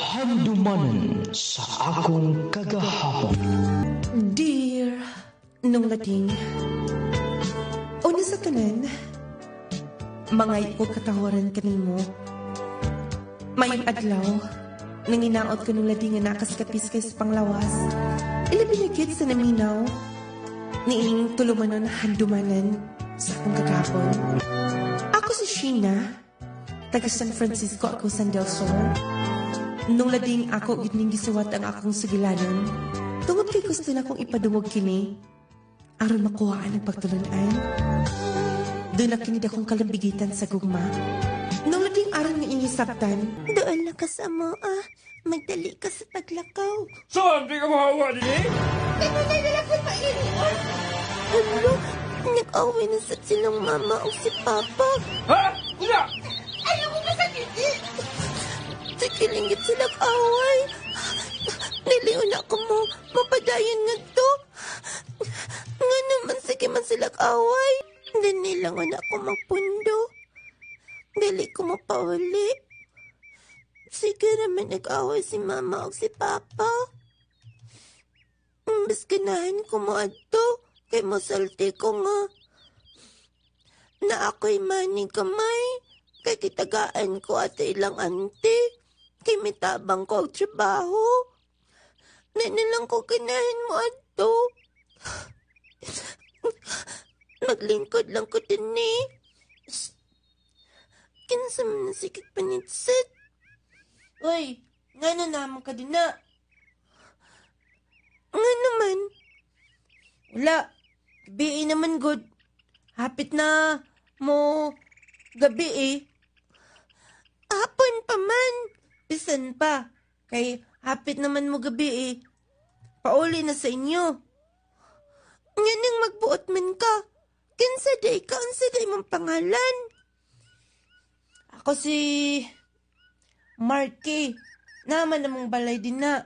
Handumanan sa akong kagahapon. Dear nung lading, una sa tanan, mga ipog katawaran kanimo. Mayong adlaw, nanginaot ko nung lading nga nakaskapis kay sa panglawas. Ilabinagit sa naminaw, niing tulumanon handumanan sa akong kagahapon. Ako si Sheena, taga San Francisco ako sa Del Sur. Nung lading ako gining gisuwat ang akong sugilanon, tungod kay gusto na kong ipadungog kini, aron makuhaan ang pagtulunan. Doon na kinid akong kalambigitan sa gugma. Nung lading aron nga ingisabtan, doon na ka sa moa, magdali ka sa paglakaw. So, di ka mahawa din eh? Kanunay na lang ko painion. Ano? Nag-away na sa silang mama o si papa. Ha? Una! Ayaw mo masakit eh! Sikilingit silang away. Niliw na ako mo, mapadayon nga to. Nga naman sige man silang away. Dili lang na ako magpundo. Dili ko mapawali. Sige naman nag-away si mama o si papa. Mas ganahan ko mo ato. Kay masalti ko nga. Na ako'y maning kamay. Kay kitagaan ko at ilang ante. Kay mitabang ko ang trabaho. Nanilang ko ganahan mo ato. Maglingkod lang ko din eh. Kinsa man na sikit panitsit. Uy, nga na naman ka din na. Nga naman. Wala. Gabi naman good. Hapit na mo gabi eh. Hapon pa man. Bisan pa. Kay hapit naman mo gabi eh. Pauli na sa inyo. Nga nang magbuot man ka. Kinsa day ka, unsa day mong pangalan? Ako si Marky. Naman namang balay din na.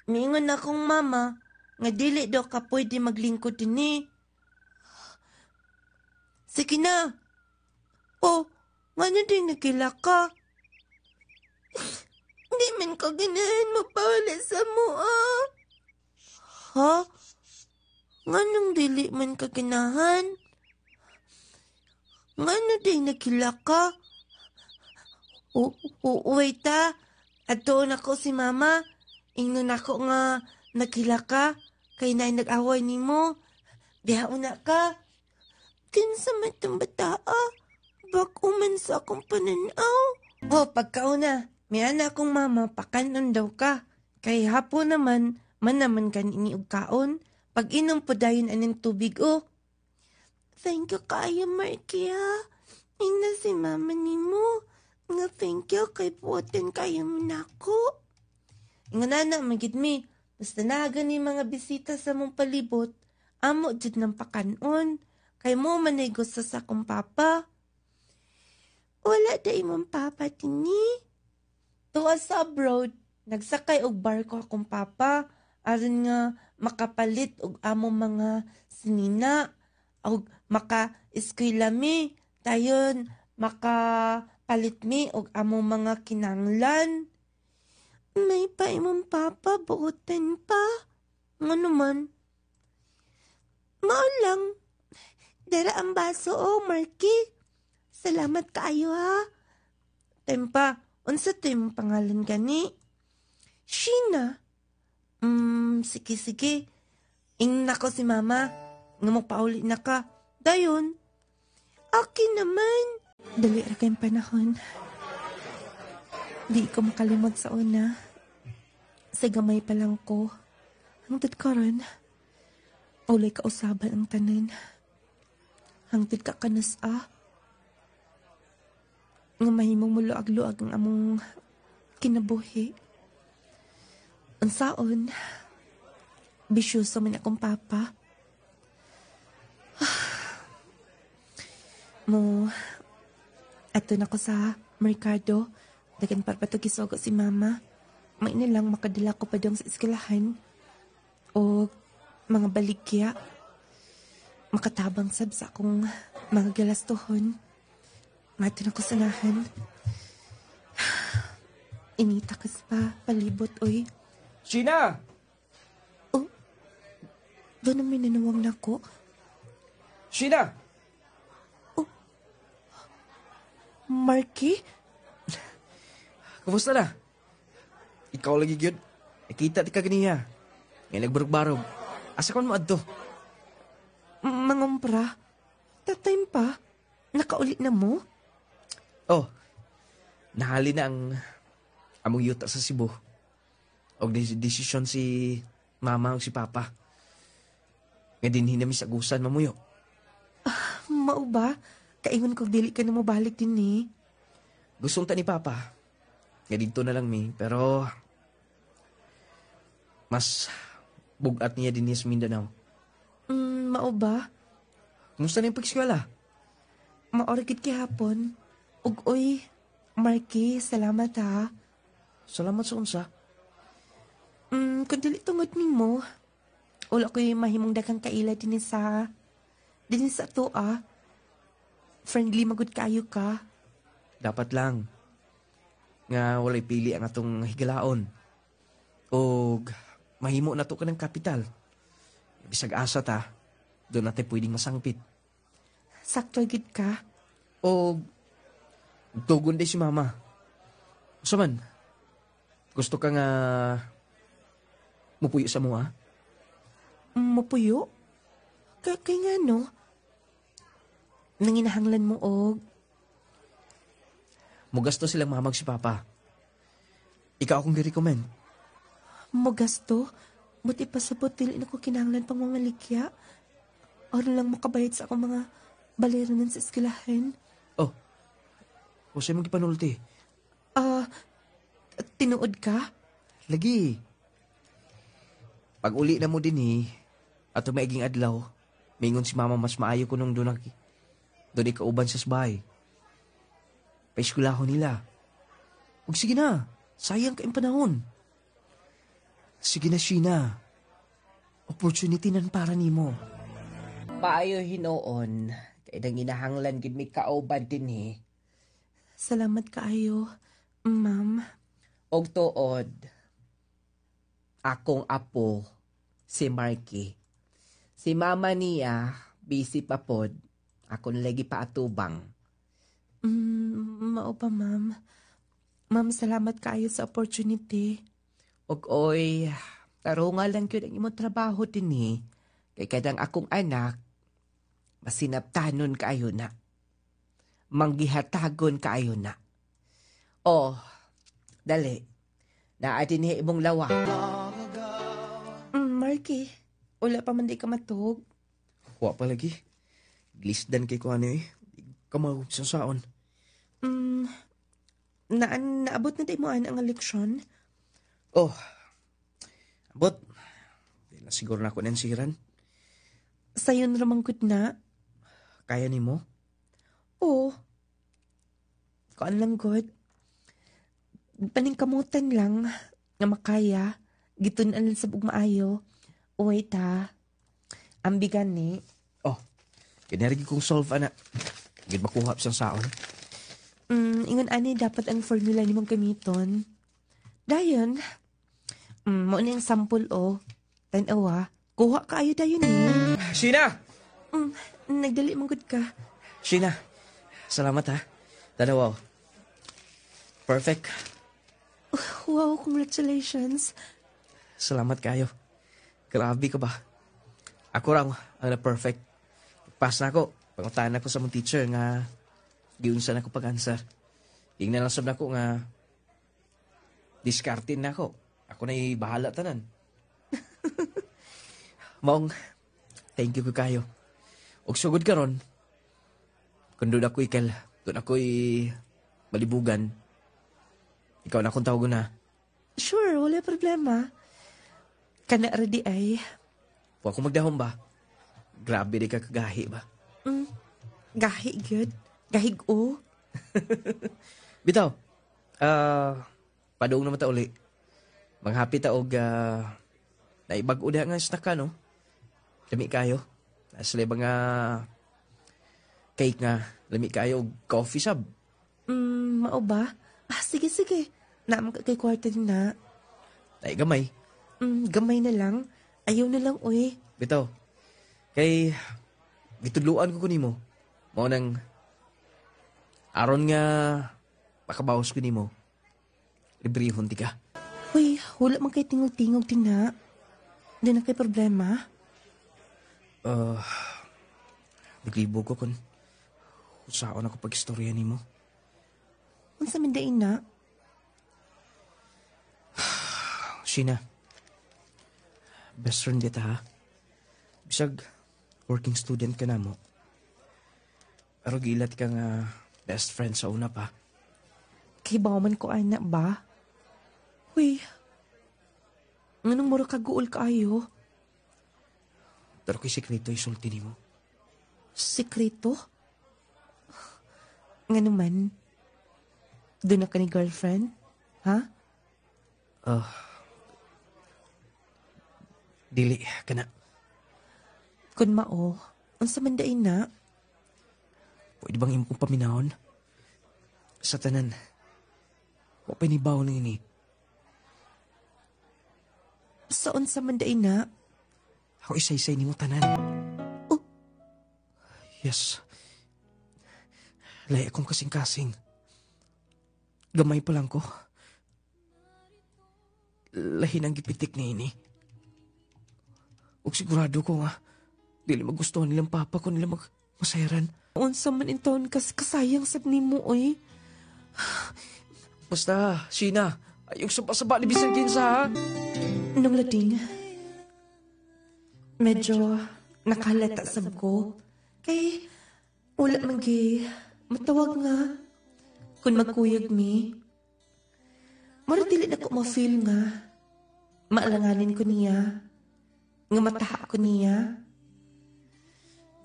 Miingon na akong mama nga dili daw ka pwede maglingkod din eh. Sige na. Oh, nga na din nagkila ka. Di man ko ganahan mo pawala sa mua. Ha? Nga nang dili man ka ganahan? Nga na din nagkila ka? Wait ha. Adoon ako si mama. Ingnon ako nga nagkila ka. Kay na nag-away ni mo. Bihaon na ka. Kinsa man itong bataa. Bag-uman sa akong pananaw. Oh, pagkauna. May anak kong mama, pakanon daw ka. Kay hapon naman, manaman ka iniog kaon. Pag inom po dayon anong tubig oh. Thank you kayo, Marky ha. Ina si mama ni mo. Nga thank you kay puotin kayo mo na ako. Nga nana, magid mi. Basta naga ni mga bisita sa mong palibot, amo dyan ng pakanon. Kay mo manay gusto sa akong papa. Wala day mong papa tini. Tuwa sa abroad, nagsakay og barko akong papa. Aron nga makapalit og among mga sinina. Og maka-eskwela mi. Dayon makapalit mi og among mga kinanglan. May pa imong papa, buotin pa. Nga naman. Maulang. Dara ang baso o, Marky. Salamat kaayo ha. Tempa, unsa to yung pangalan gani? Sheena. Sige. Ingnan ako si mama. Nga magpauli na ka. Dayon. Akin naman. Dali ra kayong panahon. Di ko makalimot sa una. Sa gamay pa lang ko. Hangtod karon. Ulay ka usaban ang tanan. Hangtod ka kanasa. Nga mahimong muluag-luag ang among kinabuhi. Unsaon, bisyoso man akong papa. Mo, ato na ko sa merkado. Dagan para patugisogo si mama. May na lang makadala ko pa dong sa eskwelahan. O mga baligya. Makatabang sab sa akong mga galastuhon. Mato na ko sanahan. Initakas pa, palibot, oy. Sheena! Doon naman ninawang na ko. Sheena! Marky? Kumusta na? Ikaw lagi gyud. Nakita ti ka ganiya. Ngay nagbarog-barog. Asa kon mo adto? Mangumpra? Tatime pa? Nakaulit na mo? Oh. Nahali na ang among yuta sa Cebu. Og desisyon si mama ug si papa. Nga dinhi nami sa gusan mamuyo. Mao ba? Kaingon ko dili ka na mo balik din ni. Gustong ta ni papa. Nga dito na lang mi, pero mas bugat niya din sa Mindanao. Mao ba? Kumusta na yung pag-eskwela? Maorgid kihapon. Ug oy, Marky, salamat ha. Salamat sa unsa. Kung dili tungod nimo, wala ko'y mahimong daghang kaila din sa to ah. Friendly magud kayo ka. Dapat lang. Nga walay pili ang atong higalaon. O mahimo na to ka ng kapital. Bisag asa ta, doon natin pwedeng masangpit. Sakto gid ka. O tugon day si mama. Usaman, gusto ka nga mupuyo sa mua? Mapuyo? Kay nga no? Nanginahanglan mo og Mugasto silang mamag si papa. Ikaw akong gi-recommend. mo gasto. Buti pa sabot dili na ko kinahanglan pang mga likya. Aron lang makabayad sa akong mga baleranan sa eskwelahan. Oh, Jose mong gipanulti. Tinuod ka? Lagi. Pag uli na mo din ato maiging adlaw, mingon si mama mas maayo ko nung doon ikauban sa bahay. Paiskulahon nila. Huwag sige na, sayang ka yung panahon. Sige na, Sheena. Opportunity nan para nimo. Paayo hinoon, kay nang inahanglan gid mi kauban din Salamat kaayo, ma'am. Og tuod, akong apo, si Marky. Si mama niya, busy pa pod, akong lagi pa atubang. Mao pa, ma'am. Ma'am, salamat kaayo sa opportunity. Og oy, tarunga lang yun ang imong trabaho din kay kadang akong anak, masinaptanon kaayo na. Manggihatagon kaayo na. Oh, dali. Naa din imong lawa. Marky, wala pa man di ka matug. Wa pa lagi. Glisdan kay ko Kamaw sa saon. Naabot na tayo mo ang eleksyon? Oh, abot. Di na siguro na ako nansiran. Sayon ramangkot na? Kaya ni mo? Oo. Kuan lang god. Paningkamutan lang nga makaya. Gitunan lang sa bugmaayo. Uway ta. Ambigan ni. Oh, kinarigi kong solve, ana. Gid makuha sa saon. Ingon ani dapat ang formula ni mong gamiton. Dayon, mo na yung sample Tanawa, kuha ka ayo dayon Sheena! Nagdali mong good ka. Sheena, salamat ha. Tanaw. Perfect. Wow, congratulations. Salamat kayo. Grabe ka ba? Ako lang ang na-perfect. Pass na ako. Pangutaan ako sa mong teacher nga giunsan ako pag-answer. Yung nalasab na ako nga diskartin na ako. Ako na bahala tanan. Maong, thank you ko kayo. Og sugod ka ron, kung doon ako doon ako'y malibugan, ikaw na akong tawag na. Sure, wala problema. Kana ready ay. Huwag akong magdahon ba? Grabe di ka kagahi ba? Gahi good. Gahig o. Bitaw, padoong naman ta uli. Manghapit ta og naibag-o nga snack ka, no? Lami kayo. Asli ba nga cake nga. Lami kayo og coffee sab. Mao ba? Sige, sige. Naman ka kay kwarta din na. Ay, gamay. Gamay na lang. Ayaw na lang, uy. Bitaw. Kay, gitudluan ko nimo. Mao nang, aron nga, makabawas ko nimo. Librehon ti ka. Uy, wala man kay tingog-tingog din na. Di na kay problema. Naglibo ko kung saan ako pag-istorya nimo. Unsa man dain na? Sheena, best friend kita ha. Bisag, working student ka na mo. Pero gilat ka nga best friend sa una pa. Kay man ko anak ba? Uy, nganong mura kaguol kaayo? Pero kay sekreto isulti nimo. Sekreto? Nga naman, doon na ka ni girlfriend? Ha? Dili ka na. Kun mao, unsa man dain na? Pwede bang imong paminahon? Sa tanan, wapinibaw na ini. Sa unsa man dain na? Ako isa-isay nimo tanan. Oh. Yes. Laya akong kasing-kasing. Gamay pa lang ko. Lahin ang gipitik ni ini. Ug sigurado ko nga, dili magustuhan nilang papa ko nila masayaran. Unsa man in taon kasayang sab nimo oy. Basta, Sheena, ayong saba-saba ni bisan kinsa ha. Nung lading, medyo nakalata sab ko. Kay wala man matawag nga kung magkuyog mi. Mara dili na ko ma-feel nga maalanganin ko niya, nga mataha ko niya.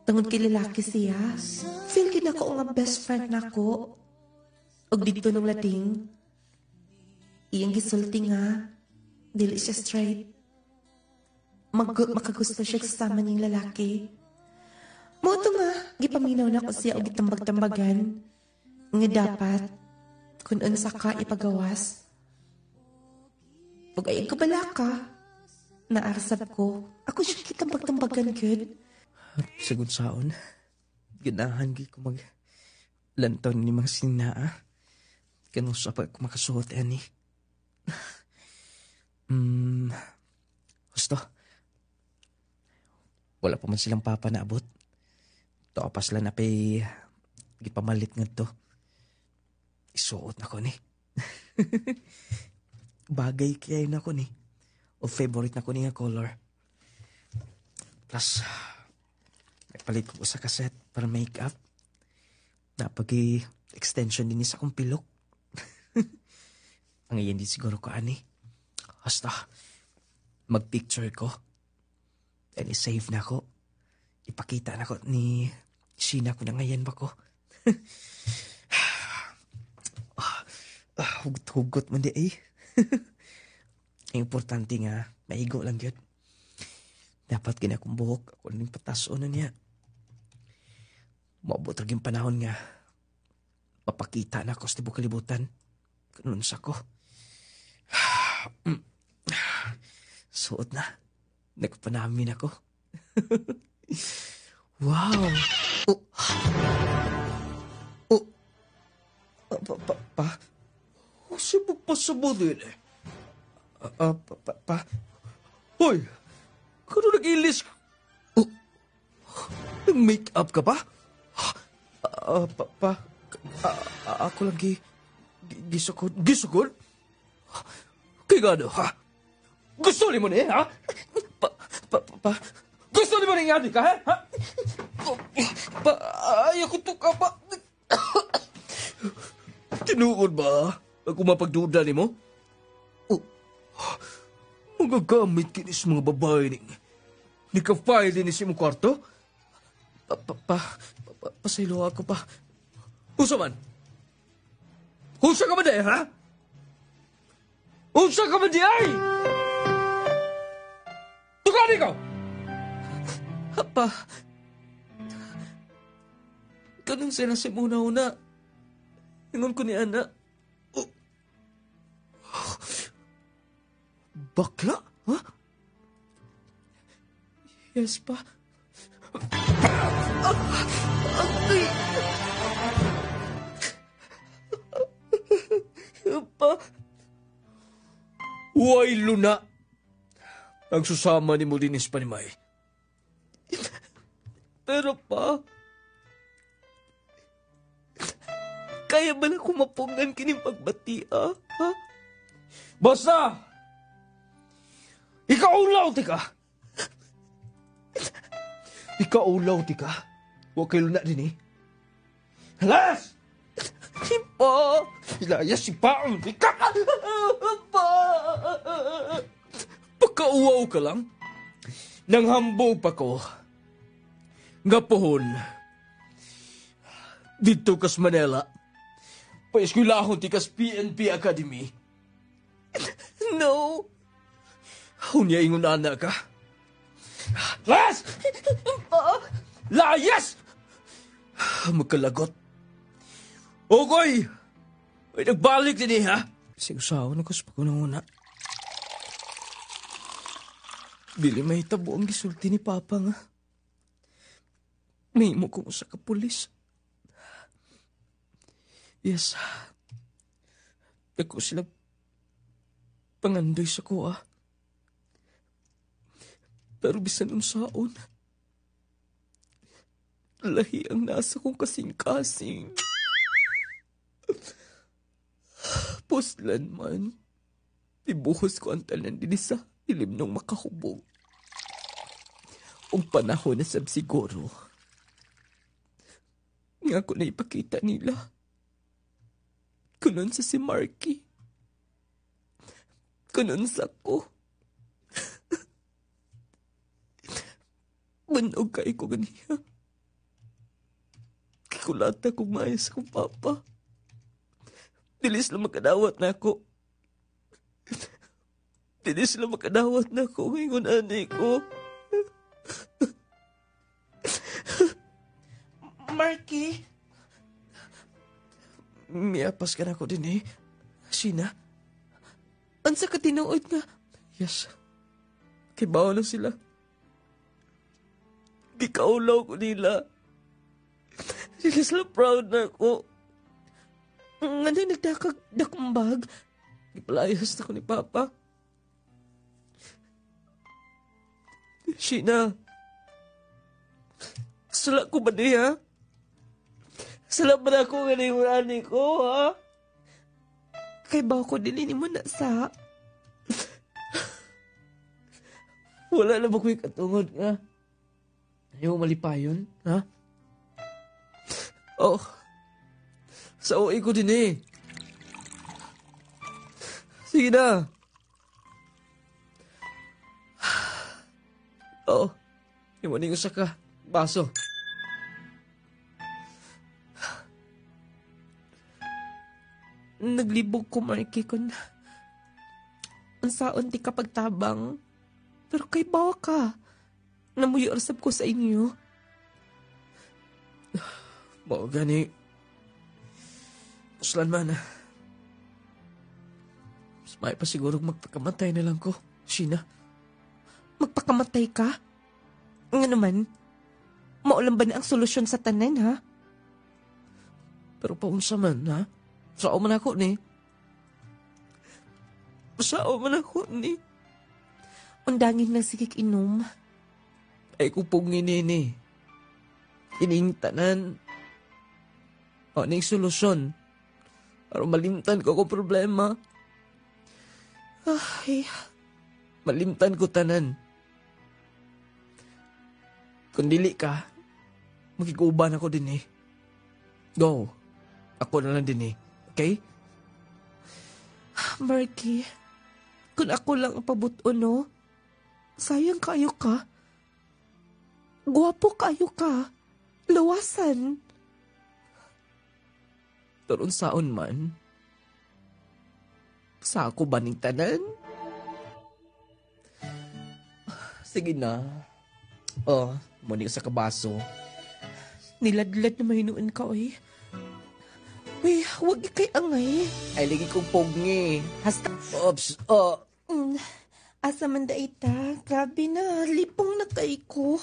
Tungod kay lalaki siya, feel gid ako nga best friend nako. Og dito nung lading, iyang gisulti nga dili siya straight. Makagusto siya kasama niyang lalaki. Moto nga, gipaminaw na ko siya og gitambag-tambagan nga dapat kung unsa ka ipagawas. Ug ay kabalaka, naarsab ko, ako siya gitambag-tambagan good. Sagod saon, ganahan gi ko lanton ni mga sinaa. Kanong sa pag makasuot ani. Gusto. Wala pa man silang papa na abot. Topas lang na pa'y gipamalit nga to. Isuot na ko ni. Bagay kaya na ko ni. O favorite na ko ni nga color. Plus, may palit ko sa kaset para make-up. Napag-extension din sa akong pilok. Ang iyan din siguro ko, ani. Basta, mag-picture ko. And i-save na ko. Ipakita na ko ni Sheena ko na ngayon ba ko. Hugot-hugot man di eh. Ang importante nga, maigo lang yun. Dapat kinakong buhok, ako rin pataso na niya. Maabot rin yung panahon nga, mapakita na ako sa tibok kalibutan. Ganun sa ko. Suot na. Nagpanamin ako. Wow! Pa? Sibog pa sa din eh. Pa? Hoy! Kano nag-ilis? Nag-make-up ka pa? Pa? Ako lang gisukod? Gisukod? Kaya gano, ha? Gusto ni mo ni, ha? Pa? Gusto ni mo ni nga ka, ha? Pa, ayaw ko to ka pa. Tinuod ba? Ako mapagduda ni mo? Magagamit kinis mga babae ning. Nika-file din si mo kwarto? Pasaylo ako pa. Usa man? Usa ka ba di, ha? Usa ka ba di, ay? Tukani ka! Pa, kanang sila si muna-una. Ingon ko ni Ana. Bakla? Ha? Yes pa. Ay! Pa? Huway luna. Ang susama ni Molinis Panimay. Pero pa, kaya ba na kumapungan kining pagbatia? Ha? Basta! Ikaulaw, tika! Ikaulaw, tika. Huwag kayo na din eh. Halas! Pa! Ilaya si Paang, tika! Pa! Pagkauwaw ka lang. Nang hambog pa ko. Nga pohon. Dito kas Manila. Paeskulahon ti kas PNP Academy. No! Hunya ingon anak ka. Las! Layas! Magkalagot. Ogoy! Ay, nagbalik din ha? Sigusaw na ko sa pagkunanguna. Dili may tabo ang gisulti ni Papa nga. May mo ko sa kapulis. Yes. Ako sila pangandoy sa kuha. Pero bisan unsaon, lahi ang nasa kong kasing-kasing. Puslan man, ibuhos ko ang tanan din sa ilim nung makahubog. Ang panahon na sab siguro, nga ko na ipakita nila. Kunon sa si Marky. Kunon sa ko. Manog kay ko ganiya. Kikulata kong mayas kong papa. Dilis lang makadawat na ako. Dilis lang makadawat na ako ngayon anay ko. Marky? Miapas ka na ko din eh. Sina? Ansa ka tinuod nga? Yes. Kibaw na sila. Gikaulaw ko nila. Sila sila proud na ako. Nga na nagdakag dakumbag. Gipalayas na ko ni Papa. Sina? Sala ko ba niya? Sala ba na ako nga na ko, ha? Kay ba ako din mo na sa... Wala na ba ko'y katungod nga? Ayaw malipayon, ha? Oh, sa OA ko din eh. Sige na. Oh, iwanin ko sa ka. Baso. Naglibog ko, Marky, kun ang saon di ka pagtabang. Pero kay bawa ka. Namuyarsap ko sa inyo. Mao gani. Uslan man. Mas may pa siguro magpakamatay na lang ko. Sina? Magpakamatay ka? Nga naman, maulam ba na ang solusyon sa tanan, ha? Pero paunsa man, ha? Sao man ako ni? Sao man ako ni? Undangin na sigig inom. Ay kupong nini. Ining tanan. O, ning solusyon. Para malimtan ko problema. Ay, Malimtan ko tanan. Kung dili ka, makikuban ako din eh. Go. Ako na lang din eh. Okay? Marky, kung ako lang ang pabuto, no? Sayang kayo ka. Guwapo kayo ka. Lawasan. Pero saon man, sa ako ba ning tanan? Sige na. Oh, muni sa kabaso. Niladlad na mahinuan ka, oy. Uy, huwag ikay angay. Ay, lagi kong pogngi. Hasta, Oops. Oh. Asa man da ita? Grabe na, lipong na kay ko.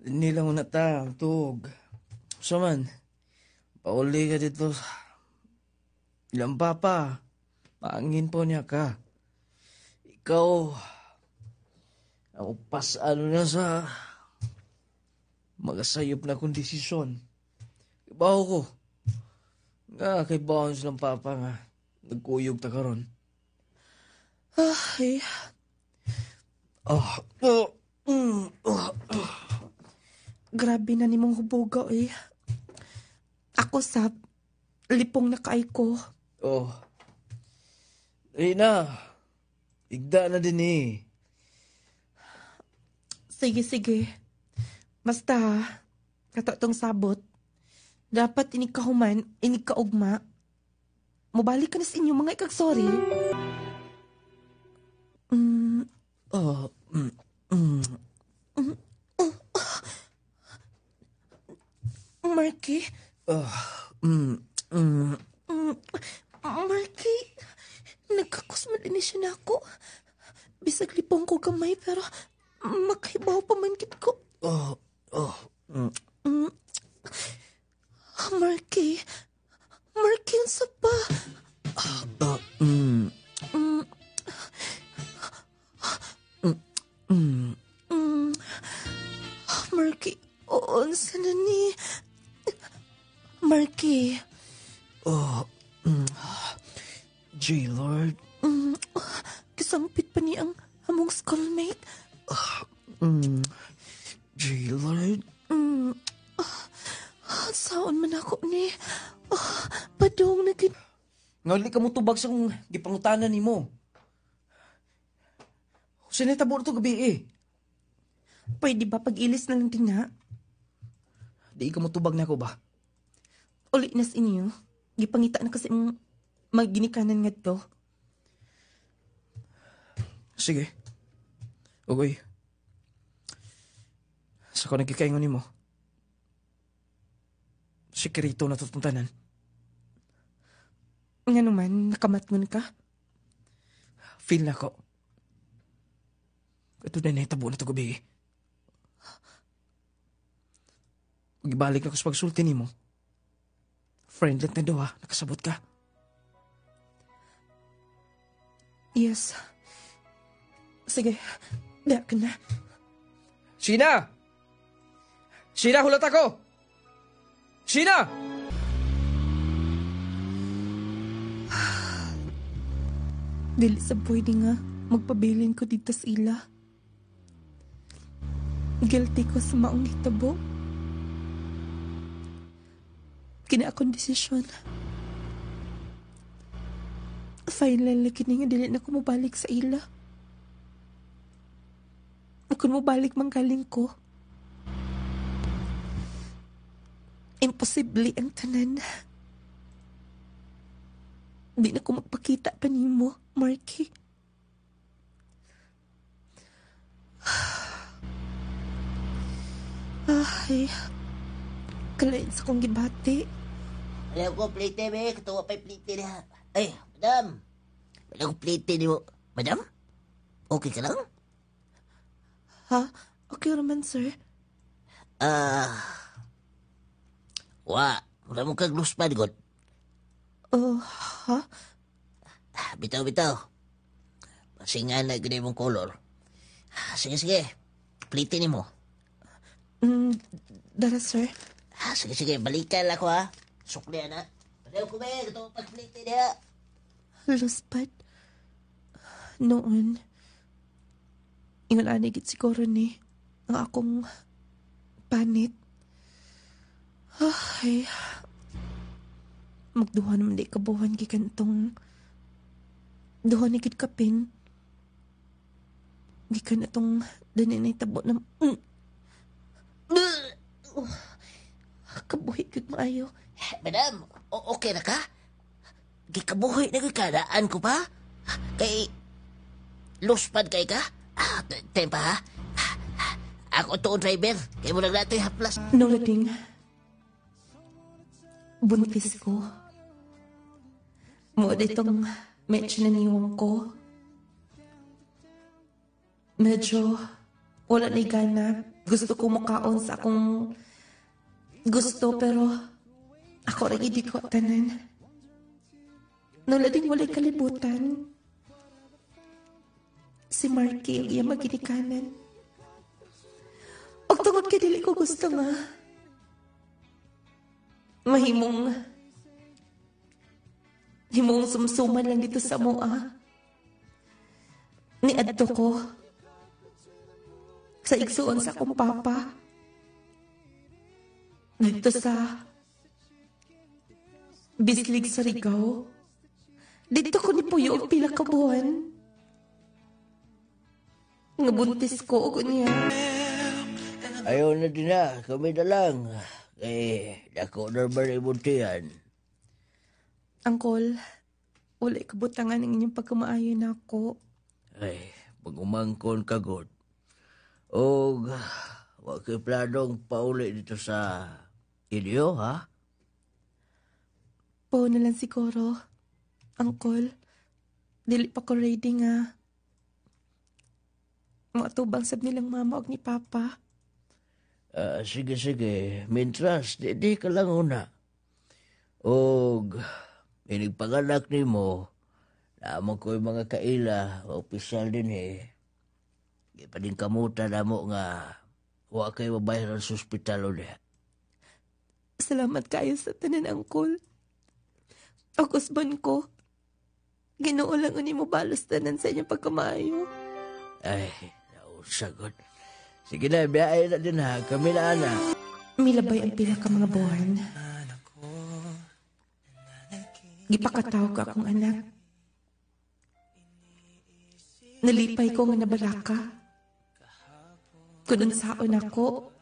Nilang na ta, tug. Saman, pauli ka dito. Ilang papa, maangin po niya ka. Ikaw, ako ano na sa magasayop na kong desisyon. Ibaw ko. Nga, kay Bounce ng papa nga. Nagkuyog ta karon. Ay, grabe na nimong hubugaw eh. Ako sab, lipong na kay ko. Oh. Na. Igda na din eh. Sige. Basta, katatong sabot, dapat inikahuman, inikaugma. Mubalik ka na sa inyo mga ikag-sorry. Marky? Marky, nagkakusmalinis siya na ako. Bisag lipong ko gamay, pero makahibaw pa man kit ko. Marky, ang sapa. Marky, unsa na ni? Marky. J-Lord. Kasampit pa ni ang among schoolmate. J-Lord. Saon man ako ni. Padong na gid. Ngali ka mo tubag sa kong gipangutanan ni mo. Sinitabo na to gabi eh. Pwede ba pag-ilis na lang din na? Di ka mo tubag na ako ba? Uli na sa inyo. Gipangita na kasi ang magginikanan nga to. Sige. Okay. Sa ko nagkikaingon ni mo. Sikirito na tutuntanan. Nga naman, nakamatngon ka? Feel na ko. Ito na naitabo na ito gabi. Ibalik na ko sa pagsulti ni mo. Friendlet na daw ha, nakasabot ka. Yes. Sige, biyak ka na. Sheena! Sheena, hulat ako! Sheena! Dili sa pwede nga, magpabilin ko dito sa ila. Guilty ko sa maong hitabo. Kina akong desisyon. Final lagi nga dili na ko mabalik sa ila. Kung mabalik manggaling ko, imposible ang tanan. Di na ko magpakita pa nimo, Marky. Ay, kalain sa kong gibati. Alam ko, plate be. Katuwa pa yung plate niya. Ay, madam. Alam ko, plate niyo. Madam? Okay ka lang? Ha? Okay naman, sir. Wala mo kag loose pad, God. Ha? Bitaw. Pasingan na ganyan mong color. Sige. Plate ni mo. Dara, sir. Sige. Balikan lang ako, ha. Suklian, ha. Alam ko, be. Katuwa pa plate niya. Luspad. Noon, ingon anigit siguro ni ang akong panit. Ay, magduha naman di kabuhan gikantong duha ni gid kapin. Gikan atong daninay tabo na kabuhi gid maayo. Madam, okay na ka? Gikabuhi na kadaan ko pa? Kay loose pad kay ka? Tempa, ha? Ako to driver. Kaya mo lang natin haplas. Nolading, buntis ko. Mo ditong medyo naniwang ko. medyo wala na gana. Gusto ko makaon sa akong gusto, pero ako rin hindi ko tanan. Nalading walay kalibutan. Si Marky ang iya maginikanan. Og tungod kay dili ko gusto nga mahimong sumsuman lang dito sa moa. Ni adto ko sa igsuon sa akong papa. Dito sa Bislig sa Rigao. Dito ko ni Puyo og pila ka buwan. Nga buntis ko og niya. Ayaw na din na, kami na lang. Dako na ba na ibuntihan? Angkol, wala kabutangan ng inyong pagkamaayo na ako. Pag-umangkon ka, God. O, wag kay planong pauli dito sa inyo, ha? Po na lang siguro. Angkol, dili pa ko ready nga. Matubang sab nilang mama og ni papa. Sige. Mintras, di ka lang una. Og, inigpanganak ni mo, naman ko yung mga kaila, opisyal din Di pa din kamuta na mo nga, huwag kayo mabayaran sa ospital ulit. Salamat kayo sa tanan, Angkol. Ang husband ko, Ginoo lang ni mo balos tanan sa inyong pagkamayo. Sagot. Sige na, biyay na din ha. Kami na, anak. Milabay ang pila ka mga buwan. Gipakataw ka akong anak. Nalipay ko nga nabalaka. Kunun saon ako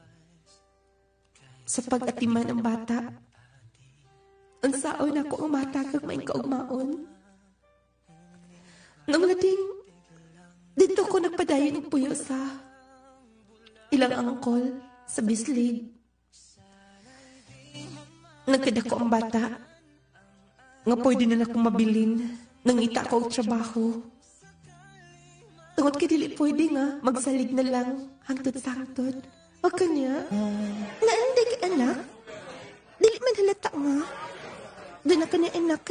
sa pag-atiman ng bata. Unsaon ako ang bata kag maing kaugmaon. Nang lading, dito ko nagpadayon ng puyo sa ilang angkol sa Bislig. Nagkadako ang bata nga pwede na akong mabilin nang ita ko og trabaho. Tungod kay dili pwede nga magsalig na lang hangtod-sangtod. O kanya, naandig anak, dili man halata nga. Doon na ka na anak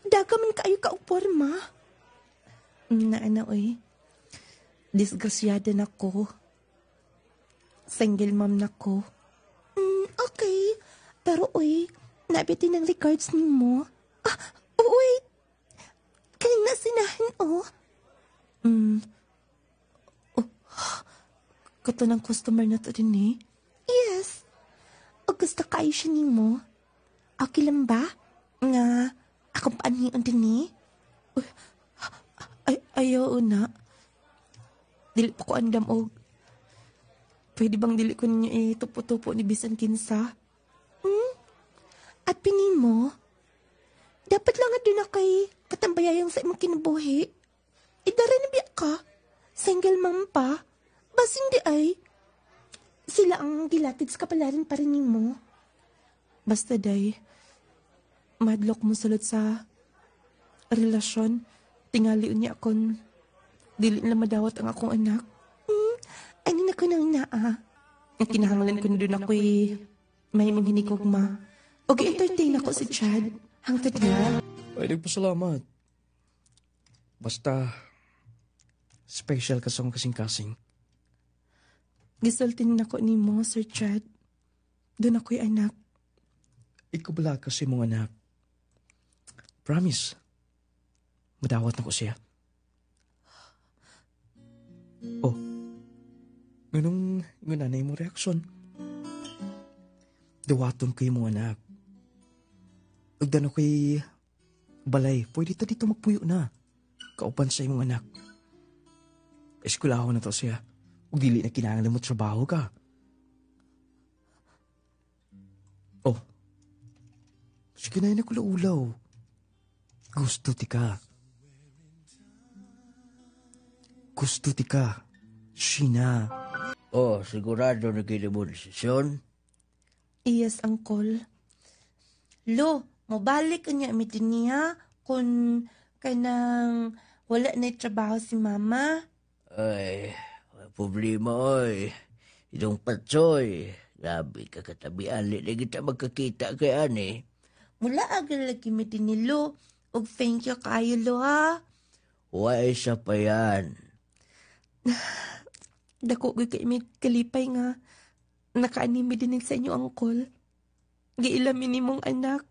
dagaman kaayo ka og porma. Oy, disgrasyada na ko. Single mom na ko. Okay, pero oy, nabitin ang records ni mo. Wait, kaning nasinahan kato ng customer na to din Yes. O gusto kayo siya ni mo? Okay lang ba? Nga, akong paanion din ayaw na. Dili pa ko andam og. Pwede bang dili ko ninyo tupo-tupo ni bisan kinsa? At pinin mo? Dapat lang doon na kay katambayayang sa imong kinabuhi. Idara na biya ka? Single mom pa? Bas hindi ay? Sila ang gilatid sa kapalaran pa rin mo. Basta day, madlock mo sulod sa relasyon. Tingali niya akong dili na madawat ang akong anak. Ano na ko nang naa? Ang kinahanglan ko na doon ako'y may mong hinikogma. O gi-entertain ako si Chad. Hangtod nga. Ay, nagpasalamat. Basta, special ka sa kasing-kasing. Gisultin na ko ni mo, Sir Chad. Doon ako'y anak. Ikubala kasi mong anak. Promise. Madawat na ko siya. Oh, ganun nanay mo reaksyon. Dawaton ko yung mga anak. Ugdan ako'y balay, pwede ta dito magpuyo na. Kaupan sa imong anak. Eskwelaho na to siya. Ug dili na kinahanglan mo trabaho ka. Oh, sige na yun ako laulaw. Gusto ti ka. Gusto ti ka. Sheena. Sigurado na kayo mo desisyon? Yes, Uncle. Lo, mabalik niya amitin niya kung kanang wala na trabaho si Mama. Ay, problema oy. Itong patsoy. Grabe ka katabian. Lili kita magkakita kay ani. Mula agad lagi mi dinilo. Og thank you kayo lo ha. Why siya pa yan? Dako gud kay mi kalipay nga nakaanimi din sa inyo angkol. Giilami nimong anak.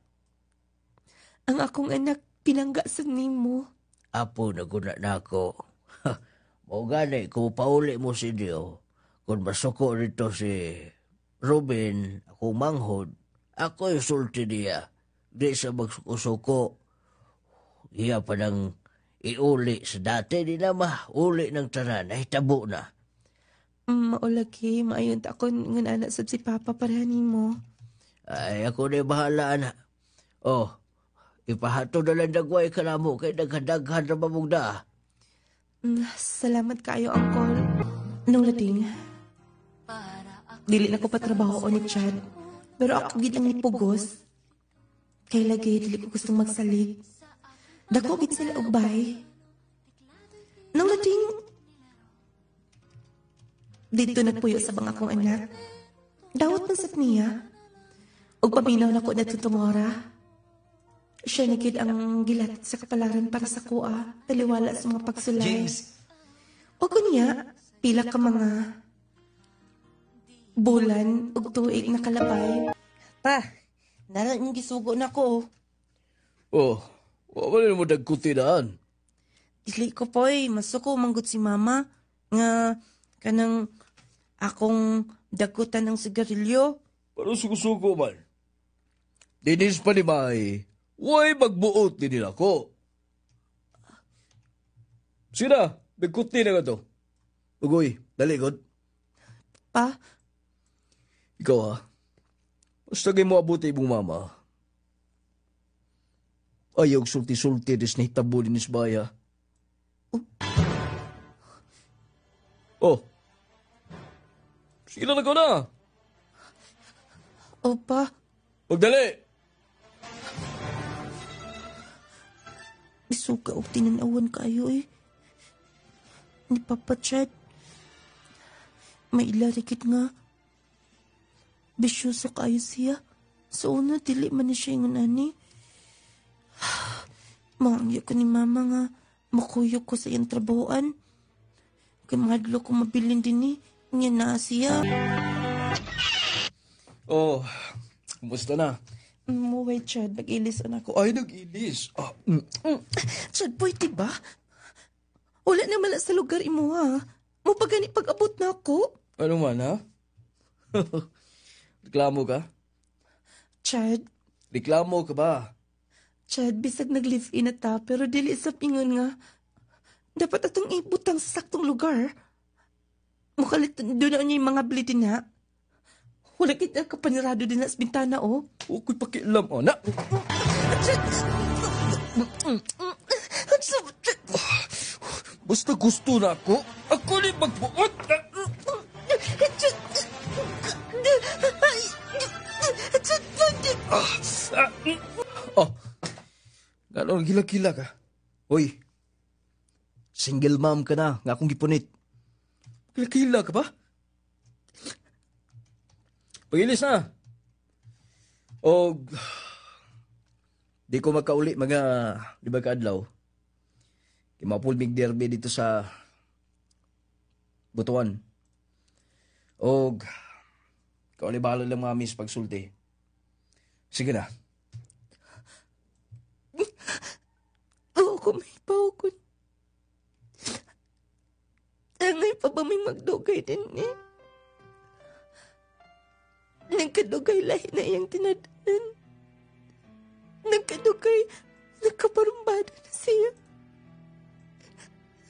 Ang akong anak pinangga sa nimo. Apo, naguna na ako. Mau gani, kung pauli mo si Dio, kung masuko rito si Ruben, ako manghod, ako yung sulti niya. Di sa magsuko-suko. Iya pa nang iuli sa dati, di na uli ng tanan, ay tabo na. Maulagi, maayon ta ako ng anak sa si Papa para nimo. Ay, ako na bahala, anak. Oh, ipahato na lang dagway ka na mo, kay nagkadaghan na mamugda. Salamat kayo, Uncle. Nung lating, dili na ko patrabaho o ni Chad. Pero ako gid ang nipugos. Kay lagi, dili ko gustong magsalig. Dako gid sila ugbay. Nung lating, dito nagpuyo sa bang akong anak. Dawat ng satniya. Og paminaw na ko na tutungora. Siya na gid ang gilat sa kapalaran para sa kuha, taliwala sa mga pagsulay. James! O kunya, pila ka mga bulan ug tuig na kalabay. Pa, nalang gisugo na ko. Oh, wala mo dagkutinaan. Dili ko po'y masuko manggut si mama nga kanang akong dagutan ng sigarilyo. Pero suko-suko man. Dinis pa ni May, way magbuot din nila ko. Sina, nagkuti na nga to. Ugoy, dali god. Pa, Ikaw ha, basta kayo mo abuti ibong mama. Ayaw sulti-sulti dis na hitabo din isbaya. Oh, sila na ko na. o pa, Magdali! isuka og tinanawan kayo eh. Ni Papa Chad. May ilarikit nga. Bisyoso kayo siya. So una, dili man na siya yung ani. Maangyo ko ni mama nga makuyok ko sa iyang trabahoan. Kay mahadlo ko mabilin din niya na siya. Oh, kumusta na? Muway, Chad. Nag-ilis na ako. Ay, nag-ilis. Chad, pwede ba? Wala na mala sa lugar imo, ha? Mo pa gani pag-abot na ako? Ano man, ha? Reklamo ka? Chad, Reklamo ka ba? Chad, bisag nag-live-in na ta, pero dili sa pingon nga. Dapat atong ibutang sa saktong lugar. Mukalit doon na niya yung mga blitin na. Wala kita kapanirado din na sa bintana, oh. Huwag pakialam, anak. Basta gusto na ako, ako rin magbuot. Oh, gano'n gila-gila ka? Hoy, single mom ka na, nga akong gipunit. Gila-gila ka ba? Pagilis na. O, di ko makauli mga liba kaadlaw. Kimapulmig derby dito sa Butuan. O, kaulibalo lang mga miss pagsulti. Sige na. Oo, kumipaw ko. Angay pa ba may magdugay din eh? Nagkadugay lahi na iyang tinadaan. Nagkadugay, nagkaparumbado na siya.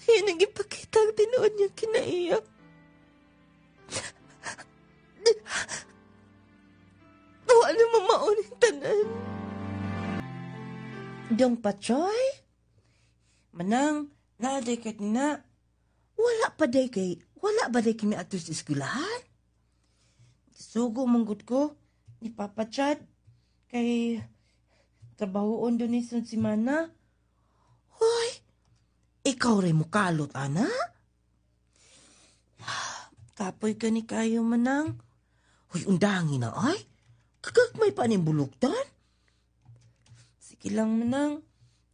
Kaya nagipakita ang tinuod niya kinaiyak. Wala mo mauning tanan. Dong Pachoy? Manang, naaday ka na. Wala ba day kami ato sa eskwelahan? Sugo manggod ko ni Papa Chad kay trabahoon doon ni si Mana. Hoy, ikaw rin mo kalot, ana? Kapoy ka ni kayo manang. Uy, undangin na ay. Kagagmay pa ning bulugdan. Sige lang manang.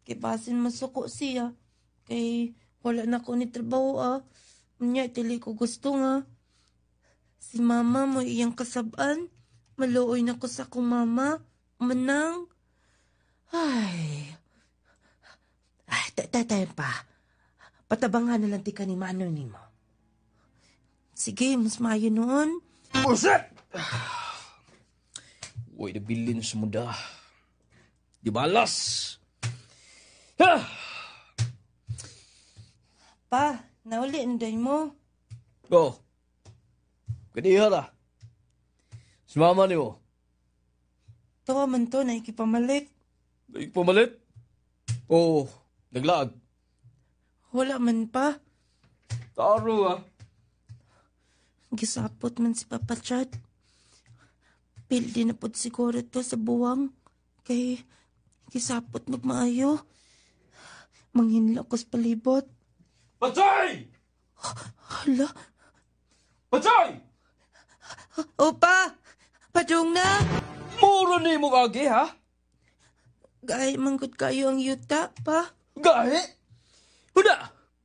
Kay basin masuko siya. Kay wala na ko ni trabaho Unya, tili ko gusto nga. Si mama mo iyang kasabaan. Maluoy na ko sa akong mama. Manang. Ay, tayo pa. Patabangan na lang ti ka ni Manoy ni mo. Sige, mas maayo noon. Buset! Uy, nabilin sa muda. Di balas! Ha! Pa, nauli anday mo. Oh. Kaniha na. Sumama ni mo. Tawa man to, naikipamalit. Nagpamalit? Oo. Naglaag. Wala man pa. Taro Gisapot man si Papa Chad. Pildi na pod siguro to sa buwang. Kay gisapot magmaayo. Manghinla ko sa palibot. Patay! Hala. Patay! Opa! Padung na! Mura ni mo agi, ha? Gay, manggod kayo ang yuta, pa. Gahi? Huda!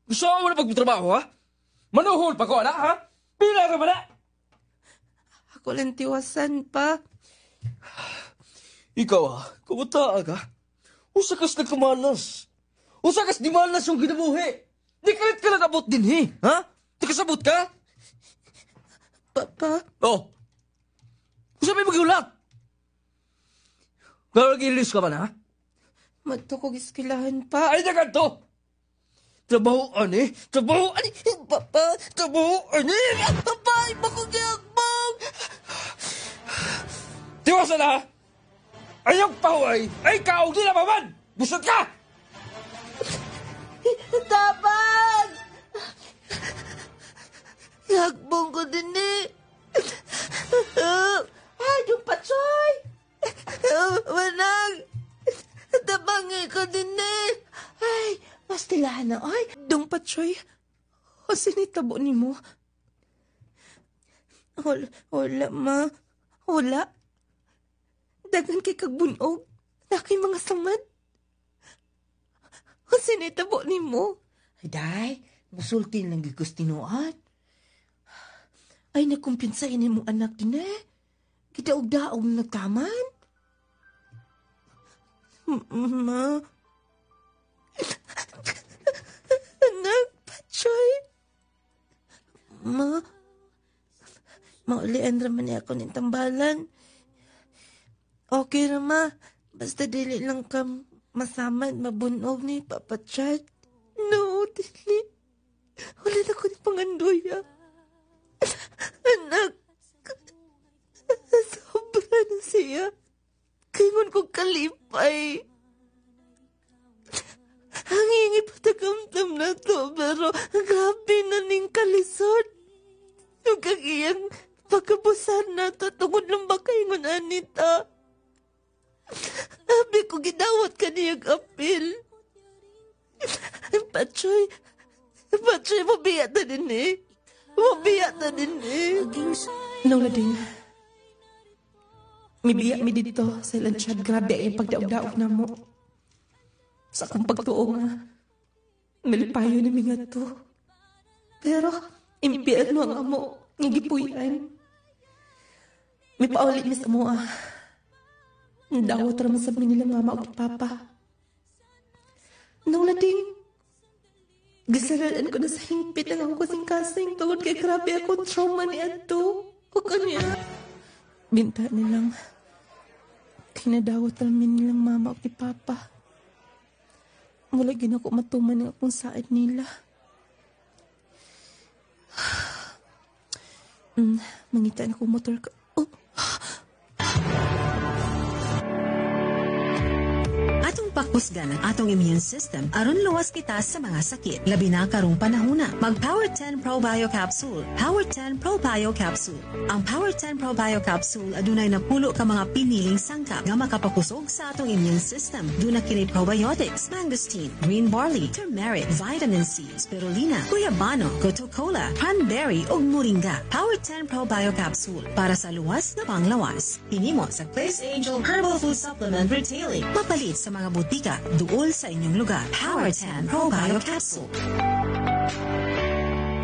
Gusto mo na pagtrabaho, ha? Manuhol pa ko, anak, ha? Pila ka ba na? Ako lang tiwasan, pa. Ikaw, ha? Kumata ka? Usakas nagkamalas. Usakas di malas yung ginabuhi. Di kalit ka nagabot din, he? Ha? Di kasabot ka? Papa, Oh. Kung sabi mag-iulat. Kaya nag-ilis ka ba na, ha? madto ko giskilahan, pa. Ay, nagan to! Trabahoan eh! Trabahoan eh! Papa, Trabahoan eh! Papa, iba ko giyakbang! Tiwasan na ha! Ayong pahuay ay kaog din na maman! Busot ka! Tapan! Yagbong ko din eh. Ay, yung patsoy! Manang! Tabangi ko din eh. Ay, pastilahan na, ay. Dong Patsoy, o sinitabo ni mo? Wala, ma. Wala. Dagan kay kagbunog. Nakay mga samad. O sinitabo ni mo? Ay, day, musultin lang gigustinuan. Ay, nakumpinsa ini mong anak din eh. Kidaog-daog na nagtaman. Ma. Anak, Patsoy. Ma. Maulian raman niya ako ng tambalan. Okay ra, ma. Basta dili lang ka masamad, mabunog ni Papa Chad. No, dili. Wala na ko ni pangandoya. Anak. Sobra na siya. Kaingon kong kalipay. Hangingi patagamtam na to, pero grabe na ning kalisod. Yung kagiyang pagkabusan na to, tungod lang ba kaingon, Anita? Sabi ko, gidawat ka niyang apil. Patsoy, mabiya na din eh. Mabiya na din eh. Lola din. Mibiyak mi dito sa ilang Chad. Grabe ay pagdaog-daog na mo. Sa akong pagtuo nga. Milipayo na mi nga to. Pero, impian mo ang amo. Ngigipuyan. May paulit mi sa mua. Dawat raman sa nilang mama o papa. Nung lading, gisaralan ko na sa hingpit ang ako kasing-kasing tungod kay grabe akong trauma ni Adto. O kanya. Binta nilang kinadawat namin nilang mama o ni papa. Wala ginako matuman ng akong saad nila. Mangitaan ko motor ka. Oh. Atong husgan ang atong immune system aron luwas kita sa mga sakit. Labi na karong panahona. Mag Power 10 Pro Bio Capsule. Power 10 Pro Bio Capsule. Ang Power 10 Pro Bio Capsule adunay napulo ka mga piniling sangkap nga makapakusog sa atong immune system. Duna kini probiotics, mangosteen, green barley, turmeric, vitamin C, spirulina, guyabano, coca-cola, cranberry ug moringa. Power 10 Pro Bio Capsule para sa luwas na panglawas. Hinimo sa Place Angel Herbal Food Supplement Retailing. Mapalit sa mga butika duol sa inyong lugar. Power 10 Pro Bio Capsule.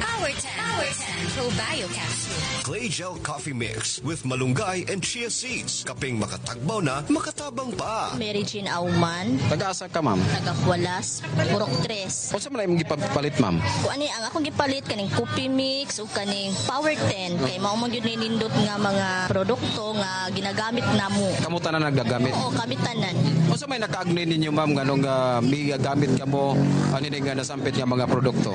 Power 10 Pro Bio Capsule. Clay Gel Coffee Mix with malunggay and chia seeds. Kaping makatagbaw na, makatabang pa. Mary Jean Auman, Taga-asa ka, ma'am? Tagahualas, Purok 3. O sa man ay mong ipapalit, ma'am? Kung ani ang akong gipalit kaning coffee mix o kaning Power 10 kay mao man gyud nindot nga mga produkto nga ginagamit namo. Kamuta na nagagamit? Oo, kami tanan. O sa may nakaagni ninyo, ma'am, ganong may gamit ka mo, ano nga nasampit nga mga produkto?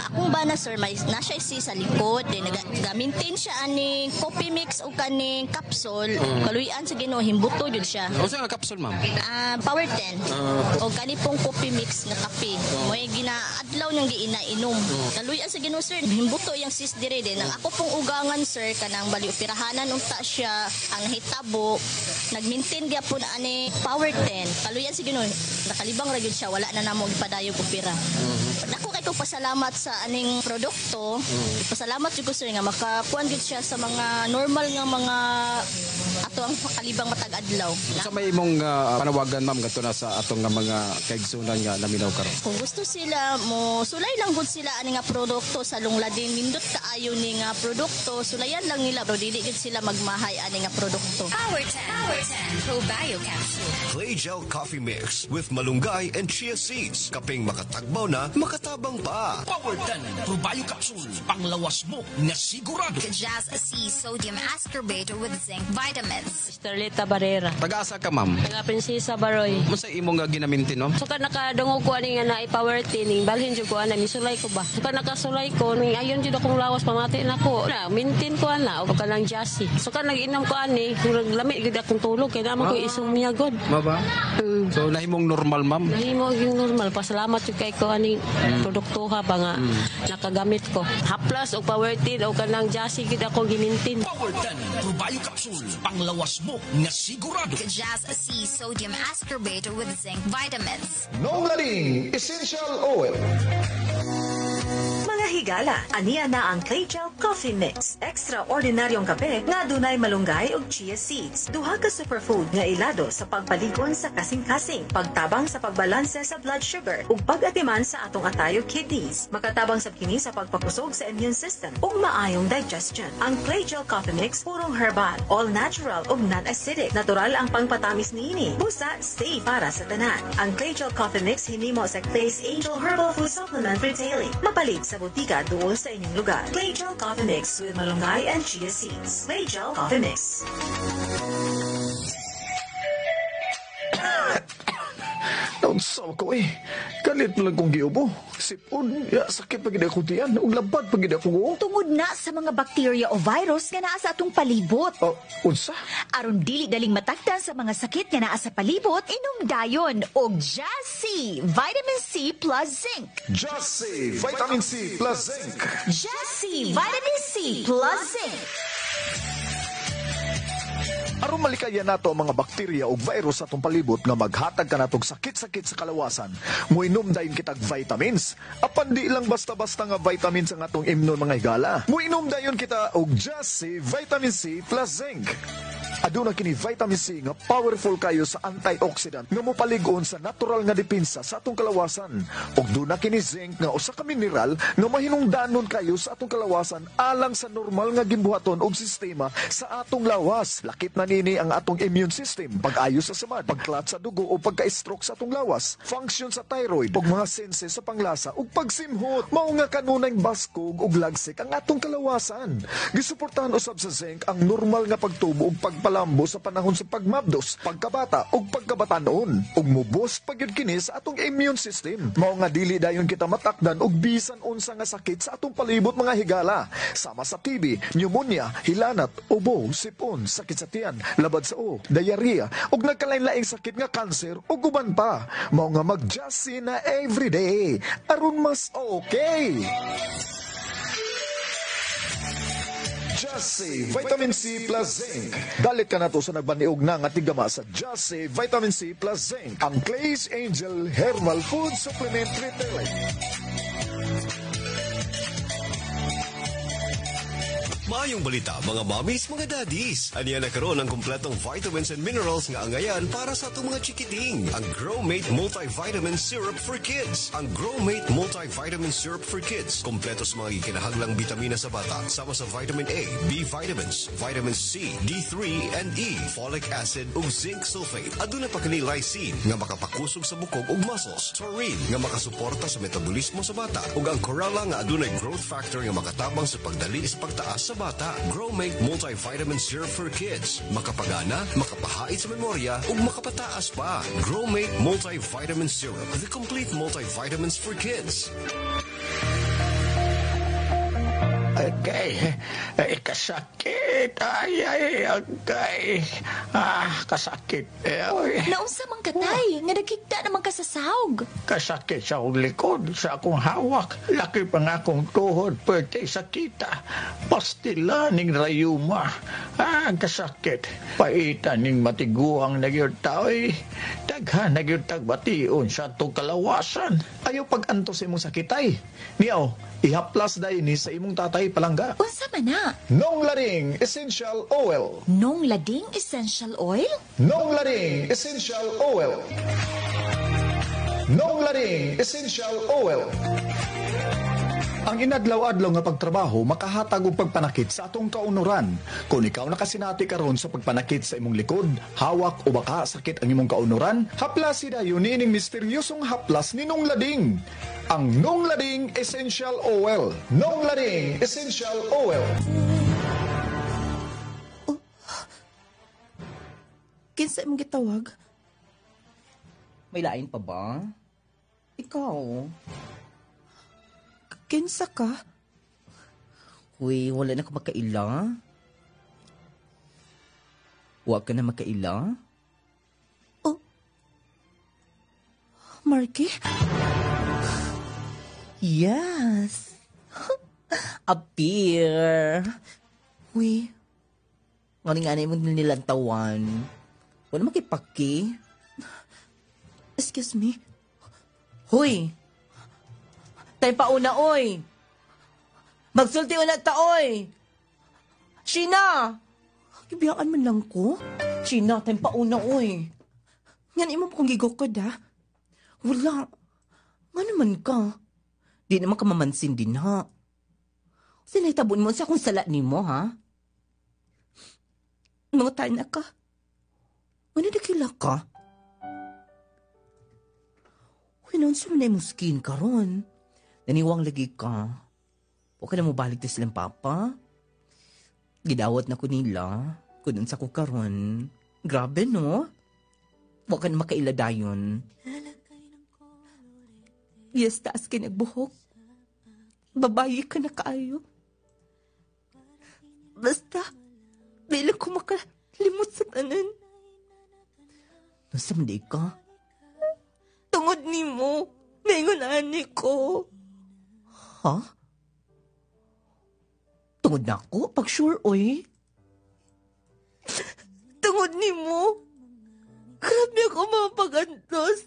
Akong ba na sir, may nasa si sa likod, nagamintin siya aning coffee mix o kaning capsule. Kaluyan sa Ginoo himbuto jud siya. O sa nga capsule, ma'am? Power 10. O kani pong coffee mix nga kape. Mo'y ginaadlaw niyang giinainom. Kaluyan sa Ginoo sir, himbuto yang sis dire din. Ang ako pong ugangan sir kanang bali operahanan unta siya ang hitabo. Nagmintin gyapon ani Power 10. Kaluyan sa Ginoo, nakalibang ra gyud siya, wala na namo gipadayog opera. Nako kay ko pasalamat sa aning produkto. Pasalamat jud ko sir nga makakuan gid siya sa mga normal nga mga ato ang kalibang matag adlaw. Sa may imong panawagan, ma'am, gato na sa atong nga mga kaigsunan nga naminaw karon. Kung gusto sila mo sulay lang gud sila ani nga produkto sa lunglading nindot kaayo ni nga produkto, sulayan lang nila pero dili gid sila magmahay ani nga produkto. Power 10 Pro Bio Capsule. Clay Gel Coffee Mix with malunggay and chia seeds. Kaping makatagbaw na, makatabang pa. Power 10 Pro Bio Capsule. Panglawas mo na sigurado. Jazz C Sodium Ascorbate with Zinc Vitamins. Starleta Barrera. Taga-asa ka, ma'am? Taga Prinsesa Baroy. Masa imong ginamintin, ma'am? Suka nakadungog ko ani nga na Power 10 balhin jud ko ana misulay ko ba. Suka nakasulay ko ning ayon jud akong lawas pamati nako. Na mintin ko ana o kanang Jassy. Suka nag-inom ko ani murag lami gid akong tulog kay naman ko isumya god. Maba? So nahimong normal, ma'am? Nahimo yung normal. Pasalamat jud kay ko ani produktuha ba nga nakagamit ko. Haplas o Power 10 o kanang Jassy gid ako gimintin. Power 10 Pro Bio Capsule. Panglawas mo na sigurado. Jazz C Sodium Ascorbate with Zinc Vitamins. Nongaling Essential Oil. Mga higala, aniya na ang Clay Gel Coffee Mix. Extraordinaryong kape nga dunay malunggay ug chia seeds. Duha ka superfood nga ilado sa pagpaligon sa kasing-kasing, pagtabang sa pagbalanse sa blood sugar ug pag-atiman sa atong atayo kidneys. Makatabang sa kini sa pagpakusog sa immune system ug maayong digestion. Ang Clay Gel Coffee Mix purong herbal, all natural ug non-acidic. Natural ang pangpatamis niini. Busa, safe para sa tanan. Ang Clay Gel Coffee Mix hinimo sa Place Angel Herbal Food Supplement Retailing. Mapalit sa butika doon sa inyong lugar. Clay Gel Coffee Mix with malunggay and chia seeds. Clay Gel Coffee Mix. Naunsaw ko Kalit mo lang kong giubo. Sipon, sakit pagid ako tiyan. Ug labad pagid ako. Tungod na sa mga bacteria o virus nga naa sa atong palibot. Unsa? Aron dili daling matakdan sa mga sakit nga naa sa palibot, inom dayon og Jassy Vitamin C plus Zinc. Jassy Vitamin C plus Zinc. Jassy Vitamin C plus Zinc. Aron malikayan nato ang mga bakterya o virus sa atong palibot nga maghatag ka natong sakit-sakit sa kalawasan, muinom dayon kitag vitamins. Apan di lang basta-basta nga vitamins ang atong imnon mga higala. Muinom dayon kita og Jassy Vitamin C plus Zinc. Aduna kini vitamin C nga powerful kayo sa antioxidant nga mopalig-on sa natural nga depensa sa atong kalawasan. Ug duna kini zinc nga usa ka mineral nga mahinungdanon kayo sa atong kalawasan alang sa normal nga gimbuhaton og sistema sa atong lawas. Lakip na nini ang atong immune system, pag-ayo sa samad, pagklat sa dugo o pagka-stroke sa atong lawas, function sa thyroid, ug mga senses sa panglasa ug pagsimhot. Mao nga kanunay baskog ug lagsik ang atong kalawasan. Gisuportahan usab sa zinc ang normal nga pagtubo ug palambo sa panahon sa pagmabdos, pagkabata o pagkabata noon. Ug mubos pagyud kini sa atong immune system. Mao nga dili dayon kita matakdan og bisan unsa nga sakit sa atong palibot mga higala. Sama sa TB, pneumonia, hilanat, ubo, sipon, sakit sa tiyan, labad sa o, diarrhea, ug nagkalain-laing sakit nga kanser ug uban pa. Mao nga mag-Just-C na everyday aron mas okay. Just-C Vitamin C plus Zinc. Dalit ka na to sa nagbaniog na nga tigama sa Just-C Vitamin C plus Zinc, ang Clay's Angel Herbal Food Supplement Retailer. Maayong balita, mga mommies, mga daddies. Aniya na karon ang kumpletong vitamins and minerals nga angayan para sa atong mga chikiting. Ang Growmate Multivitamin Syrup for Kids. Ang Growmate Multivitamin Syrup for Kids. Kompleto sa mga ikinahanglang bitamina sa bata. Sama sa vitamin A, B vitamins, vitamin C, D3 and E, folic acid ug zinc sulfate. Aduna pa kini lysine nga makapakusog sa bukog ug muscles. Taurine nga makasuporta sa metabolismo sa bata. Ug ang chlorella nga adunay growth factor nga makatabang sa pagdali sa pagtaas sa bata. Growmate Multivitamin Syrup for Kids. Makapagana, makapahait sa memorya, ug makapataas pa. Growmate Multivitamin Syrup. The complete multivitamins for kids. Agay, kasakit. Ay, agay. Kasakit. Naunsa man katay, nga nagkita naman ka sa sahog. Kasakit sa akong likod, sa akong hawak. Laki pa nga akong tuhod, pwede sakita. Pastila ning rayuma. Kasakit. Paitan ning matiguang nagyod tao'y. Daghan nagyod tagbation sa itong kalawasan. Ayaw pag-antos imong sakitay. Niyaw, ihaplas dahi ni sa imong tatay palangga. Unsa man na? Nong Lading Essential Oil. Nong Lading Essential Oil? Nong Lading Essential Oil. Nong Lading Essential Oil. Ang inadlaw-adlaw nga pagtrabaho makahatag og pagpanakit sa atong kaunuran. Kung ikaw nakasinati karon sa pagpanakit sa imong likod, hawak o baka sakit ang imong kaunuran, haplas dayon nining misteryosong haplas ni Nong Lading. Ang Nong Lading Essential Oil. Nong Lading Essential Oil. Kinsa imong gitawag? May lain pa ba? Ikaw? Kinsa ka? Uy, wala na ko makaila. Huwag ka na makaila. Oh. Marky? Yes. Appear. Uy. Nganing-anay mo nilantawan. Wala makipaki. Excuse me. Huy! Tay pauna, oy! Magsulti una ta, oy! Sheena! Ibiyaan man lang ko. Sheena, tay pauna, oy! Yan imo kong gigokod, ha? Wala. Nga naman ka. Di naman ka mamansin din, ha? Sinaitabon mo sa kung sala ni mo, ha? Mga tayo na ka. Ano nakila ka? Hinon sa manay mo skin ka ron. Naniwang lagi ka. Huwag ka na mo balik to silang papa. Gidawat na ko nila. Kunan sa ko karon. Grabe, no? Huwag ka na makaila dayon. Yes, taas ka nagbuhok. Babayi ka na kaayo. Basta, bilang ko makalimot sa tanan. Nasa mandi ka? Tungod ni mo, naingon ani ko. Ha? Tungod na ako? Pag sure, oy. Tungod ni mo. Grabe ako mga pagantos.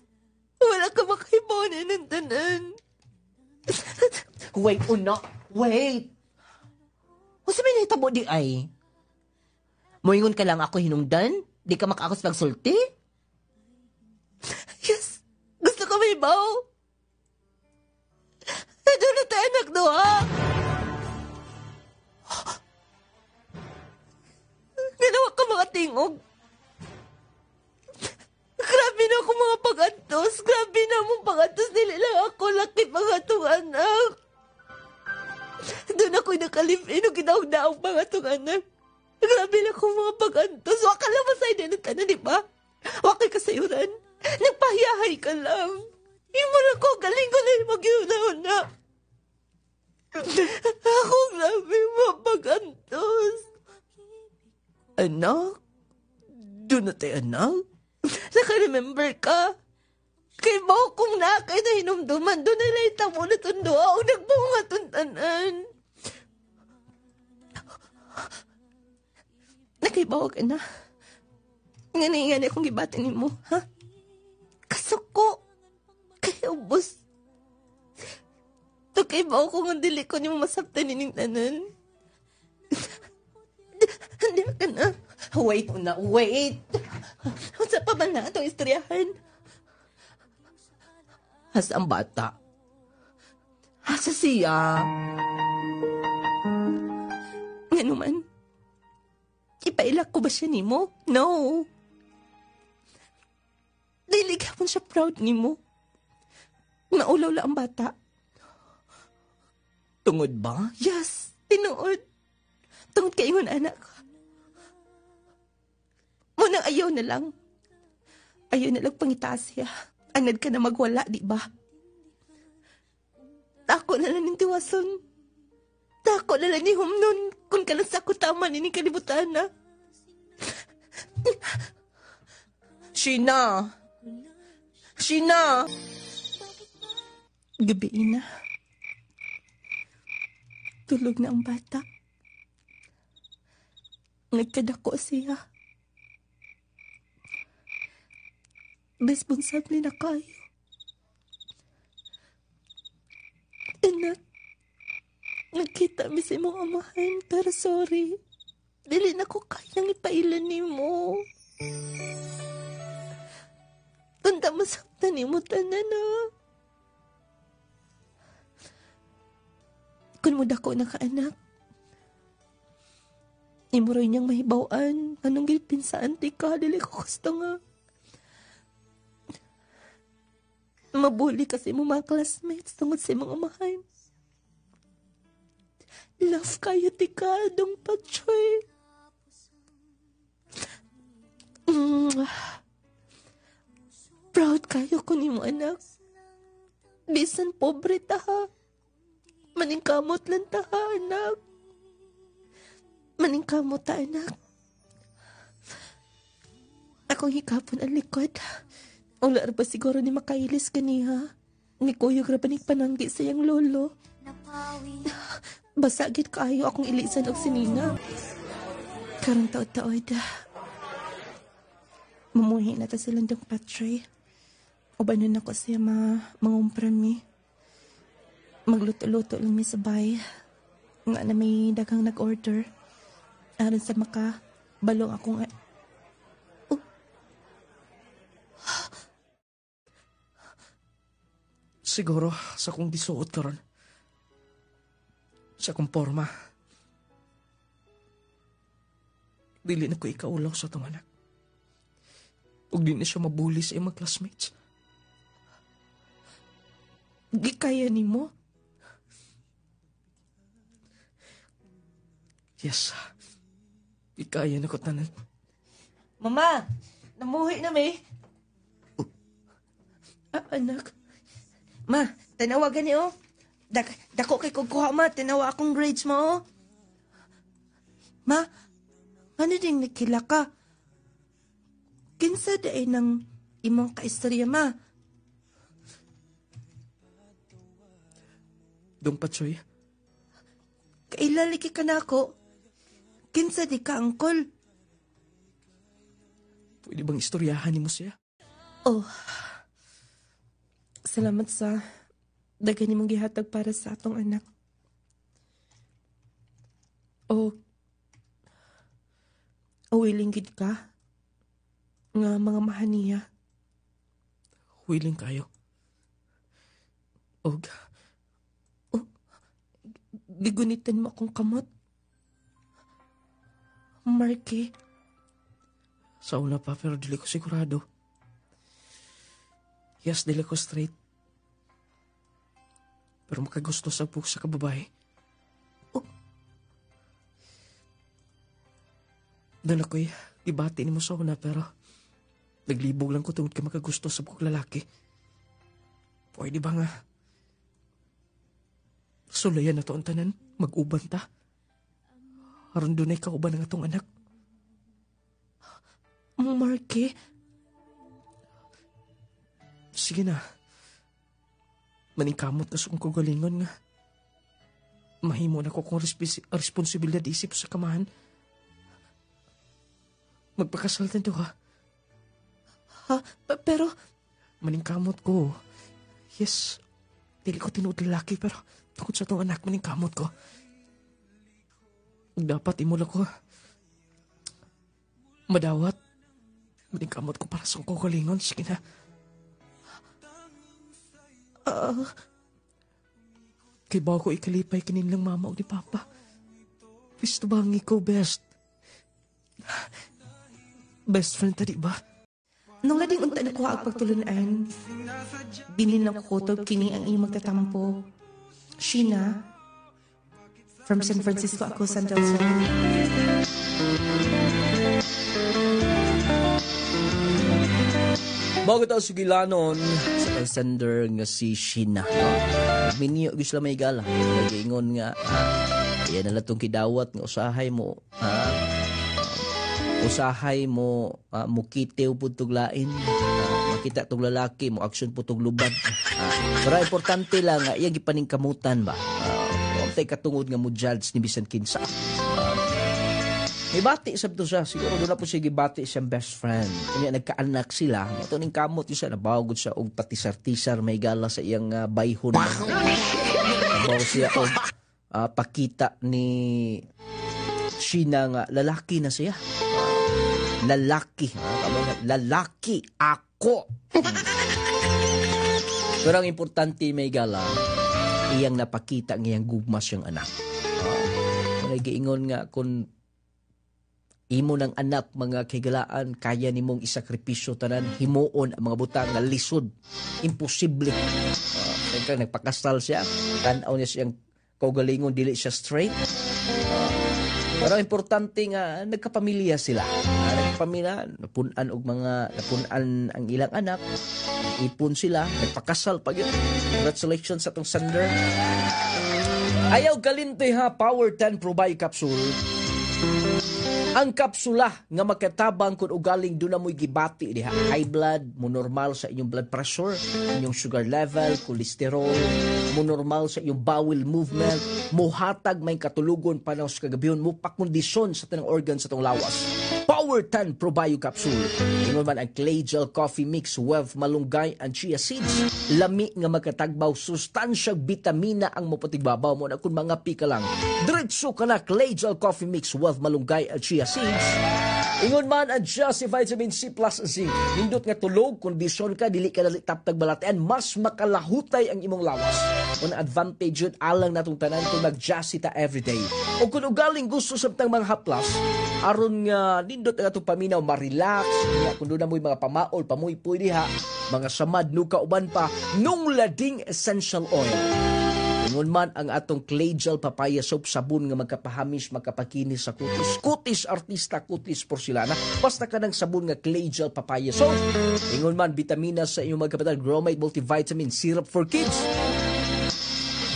Wala ka makahibaw na ng tanan. Wait, una. Wait. O sabi na itabo di ay? Moingon ka lang ako hinungdan? Di ka makaakos pagsulti? Yes. Gusto ko may baw. Ito na tayo nagduha. Ginawa ka mga tingog. Grabe na ako mga pagantos. Grabe na mong pagantos. Dili lang ako laki mga itong anak. Doon ako'y nakalipin o ginawag-daog mga itong anak. Grabe na kong mga pag-antos. Waka lang masay na tanan, di ba? Wakay kasayuran. Nagpahiyahay ka lang. Imo na ko, galing ko na mag-iuna-una. Ako grabe mga pag-antos. Anak? Doon na tayo, anak? Naka-remember ka? Kay mo kung nakay na hinumduman, doon na naita mo na tundo ako nagbunga tuntanan. Nakaibaw ka na. Nga akong gibatin mo, ha? Kasuko. Kaya ubos. Nakaibaw ko nga dili ko niyo masaktan nining tanan. Hindi ka na. Wait na, wait. Sa pa ba na itong istoryahan? Asa ang bata? Asa siya? Nga naman, ipailak ko ba siya ni mo? No. Dili ka siya proud ni mo. Naulaw lang ang bata. Tungod ba? Yes, tinuod. Tungod ka ingon anak. Munang ayaw na lang. Ayaw na lang pangitaas siya. Anad ka na magwala, di ba? Tako na lang ng tiwason. Tako na lang ni humnon kung kalang sa ako tama ni kalibutan na. Sheena! Sheena! Gabi na. Tulog na ang bata. Nagkadako siya. Responsable na kayo. Anak, nagkita mi sa imong amahan, pero sorry. Dili na ko kayang ipailan ni mo. Tanda masaktan ni mo tanan na. Kung mo dako na ka anak, imo rin niyang mahibawan, anong gilpin sa auntie ka, dili ko gusto nga. Mabuli kasi mo mga classmates tungod sa mga amahan. Love kayo tika, dong patsoy. Proud kayo ko ni mo anak. Bisan pobre ta ha. Maningkamot lang ta ha anak. Maningkamot ta anak. Akong hikapon ang likod. Wala ra ba siguro ni makailis kaniha? Ni kuyog ra ba ni pananggi sa iyang lolo? Basagit kaayo akong ilisan og sinina. Karong taod-taod. Mamuhi na ta silang dong patray. Ubanon ako siya mangumprami. Magluto-luto lang mi sabay. Nga na may daghang nag-order. Aron sa maka, balong akong... Siguro sa kong gisuot karon. Sa kong porma. Dili na ko ikaulaw sa tong anak. Ug di na siya mabuli sa imong classmates. Di kaya ni mo? Yes. Di kaya na ko tanan. Mama! Namuhi na may. Anak. Ma, tanawagan niyo. Dako kay kukuha ma, tanawa akong grades mo. Oh. Ma, ano din nakila ka? Kinsa daay ng imong kaistorya ma? Dong Patsoy. Kailaliki ka na ako. Kinsa di ka, angkol? Pwede bang istoryahan ni mo siya? Oh, salamat sa dagan nimong gihatag para sa atong anak. O willing gid ka nga mga mahaniya. Willing kayo. Og gigunitan mo akong kamot. Marky. Sa una pa pero dili ko sigurado. Yes, dili ko straight. Pero makagusto sa buk sa kababae. Nan ako'y ibati ni mo sa una pero naglibog lang ko tungod ka makagusto sa kong lalaki. Pwede ba nga? Sulayan na to ang tanan, mag-uban ta. Aron doon ay kauban ng atong anak. Marky? Sige na. Maningkamot na sa kong kagalingon nga. Mahimo na ko kung responsibilidad isip sa kamahan. Magpakasal na to ha. Ha? Pero, maningkamot ko. Yes, dili ko tinuod lalaki pero tungkol sa itong anak, maningkamot ko. Dapat imula ko. Madawat. Maningkamot ko para sa kong kalingon. Sige na. Kay bago ko ikalipay kinin lang mama o ni papa. Gusto ba ang ikaw best? Best friend tadi ba? Nung lading unta na kuha ang pagtulunan, bilin na kutob kini ang iyong magtatampo. Sheena, from San Francisco ako, San Del Sol. Bago tayo sugilanon sa sender nga si Sheena. Minyo gusto lang may gala. Nag-ingon nga, yan na lang itong kidawat nga usahay mo. Usahay mo, mukitew po tuglain. Makita itong lalaki, mo action po itong lubad. Pero importante lang, iyang ipaningkamutan ba? Huwag tayo katungod nga mo judge ni Bisan Kinsa. May bati sabto siya. Siguro doon na po siya gibati siyang best friend. Kanya nagkaanak sila. Ito ning kamot yung siya. Nabawagod siya og patisar-tisar. May gala sa iyang bayhon. Nabaw siya og pakita ni Sheena nga lalaki na siya. Lalaki. Lalaki ako. Pero ang importante may gala, iyang napakita ng iyang gugmas yung anak. Nag-iingon nga kung imo ng anak mga kigalaan, kaya nimong isakripisyo tanan, himuon ang mga butang nga lisod. Imposible. Nagpakasal siya, tanaw niya siyang kaugalingon, dili siya straight. Pero importante nga, nagkapamilya sila. Nagkapamilya, napunan ang ilang anak, ipon sila, nagpakasal pag yun. Congratulations sa itong sender. Ayaw galintoy ha, Power 10 Pro Bio Capsule. Ang kapsula nga makatabang kung ugaling doon na mo'y gibati diha. High blood, mo normal sa inyong blood pressure, inyong sugar level, cholesterol, mo normal sa inyong bowel movement, mo hatag may katulugon panaw sa kagabihon, mo pakondisyon sa tanang organ sa itong lawas. Power 10 Pro Bio Capsule. Ingon man ang Clay Gel Coffee Mix, Wealth Malunggay, and Chia Seeds. Lami nga makatagbaw, sustansyang vitamina ang mapatigbabaw mo na kung mga pika lang. Diretso ka na Clay Gel Coffee Mix, Wealth Malunggay, and Chia Seeds. Ingon man ang Just Vitamin C plus Zinc. Nindot nga tulog, kondisyon ka, dili ka nalitap tagbalatean, mas makalahutay ang imong lawas. Kung advantage yun, alang natong tanan kung mag-Just ta everyday. O kung ugaling gusto sa mga haplas, aron nga nindot nga itong paminaw, ma-relax, nga kung doon na mo'y mga pamaol, pamuy-puy diha, mga samad, nuka, uban pa, nung lading essential oil. Ingon man ang atong Clay Gel Papaya Soap, sabon nga magkapahamis, magkapakinis sa kutis. Kutis artista, kutis porcelana. Basta ka ng sabon nga Clay Gel Papaya Soap. Ingon man vitamina sa inyong magkapatal, Gromate Multivitamin Syrup for Kids.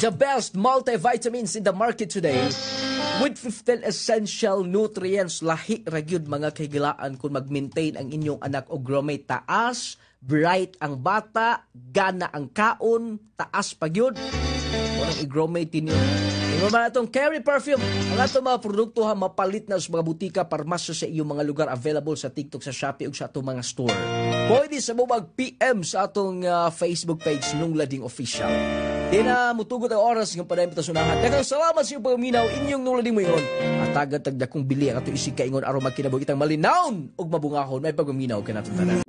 The best multivitamins in the market today. With 15 essential nutrients, lahi ragyud mga kahigalaan kung mag-maintain ang inyong anak o Gromate. Taas, bright ang bata, gana ang kaon, taas pagyud. Unang i-Gromate ninyo. Ingon man itong Carry Perfume. Ang atong mga produkto ha, mapalit na sa mga butika, parmasyo sa iyong mga lugar, available sa TikTok, sa Shopee, o sa atong mga store. Pwede sa mo mag-PM sa atong Facebook page nung Lading Official. Di na mutugot ang oras ng panayimitasonahan. Dagang salamat sa iyong pagminaw, inyong nung Lading mo yun. At agad tagdakong bili ang atong isig kaingon araw magkinabuhi itang malinaon o mabungahon, may pagmaminaw ka natong tanan.